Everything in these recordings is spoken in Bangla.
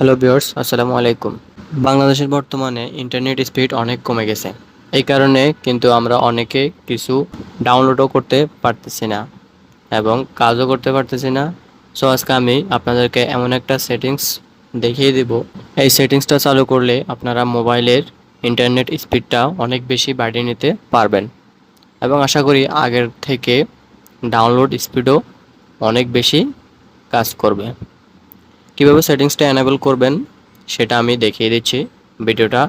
হ্যালো ভিউয়ার্স, আসসালামু আলাইকুম। বাংলাদেশের বর্তমানে ইন্টারনেট স্পিড অনেক কমে গেছে। এই কারণে কিন্তু আমরা অনেকে কিছু ডাউনলোডও করতে পারতেছি না এবং কাজও করতে পারতেছি না। সো আজকে আমি আপনাদেরকে এমন একটা সেটিংস দেখিয়ে দিব। এই সেটিংসটা চালু করলে আপনারা মোবাইলের ইন্টারনেট স্পিডটা অনেক বেশি বাড়িয়ে নিতে পারবেন এবং আশা করি আগের থেকে ডাউনলোড স্পিডও অনেক বেশি কাজ করবে। কীভাবে সেটিংসটা এনেবল করবেন সেটা আমি দেখিয়ে দিচ্ছি। ভিডিওটা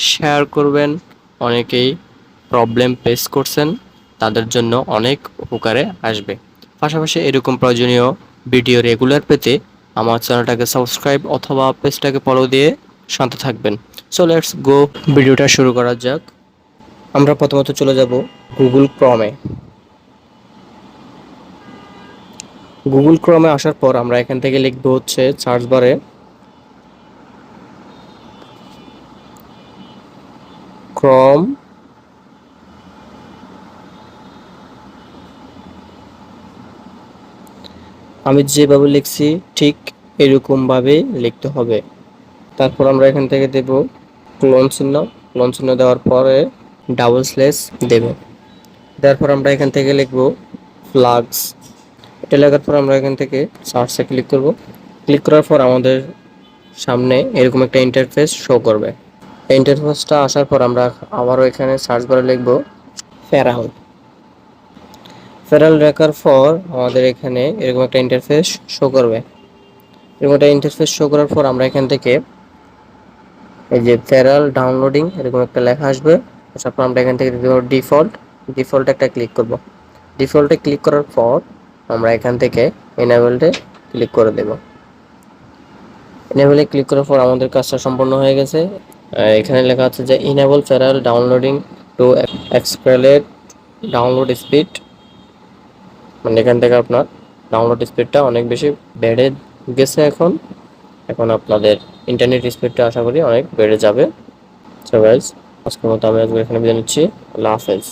শেয়ার করবেন। অনেকেই প্রবলেম ফেস করছেন, তাদের জন্য অনেক উপকারে আসবে। পাশাপাশি এরকম প্রয়োজনীয় ভিডিও রেগুলার পেতে আমার চ্যানেলটাকে সাবস্ক্রাইব অথবা পেজটাকে ফলো দিয়ে শান্ত থাকবেন। সো লেটস গো, ভিডিওটা শুরু করা যাক। আমরা প্রথমত চলে যাব গুগল ক্রমে। গুগল ক্রমে আসার পর আমরা এখান থেকে লিখব হচ্ছে সার্চ বারে ক্রম। আমি যেভাবে লিখছি ঠিক এরকমভাবে লিখতে হবে। তারপর আমরা এখান থেকে দেব ক্লোন চিহ্ন দেওয়ার পরে ডাবল স্ল্যাশ দেব। তারপর আমরা এখান থেকে লিখব ফ্লাগস। এটা লেখার পর আমরা এখান থেকে সার্চে ক্লিক করব। ক্লিক করার পর আমাদের সামনে এরকম একটা ইন্টারফেস শো করবে। এই ইন্টারফেসটা আসার পর আমরা আবারও এখানে সার্চ বারে লিখব ফেরাল। ফেরাল লেখার পর আমাদের এখানে এরকম একটা ইন্টারফেস শো করবে। এরকম একটা ইন্টারফেস শো করার পর আমরা এখান থেকে এই যে ফেরাল ডাউনলোডিং এরকম একটা লেখা আসবে। তারপর আমরা এখান থেকে দেব ডিফল্ট একটা ক্লিক করব। ডিফল্টে ক্লিক করার পর আমরা এখান থেকে এনেবলডে ক্লিক করে দেব। এনেবলে ক্লিক করার পর আমাদের কাজটা সম্পূর্ণ হয়ে গেছে। এখানে লেখা আছে যে enable parallel downloading to accelerate download speed, মানে এখান থেকে আপনার ডাউনলোড স্পিডটা অনেক বেশি বেড়ে গেছে। এখন এখন আপনাদের ইন্টারনেট স্পিডটা আশা করি অনেক বেড়ে যাবে। সো গাইস, আজকের মতো আমি এখানে বিদায় নিচ্ছি। আল্লাহ হাফেজ।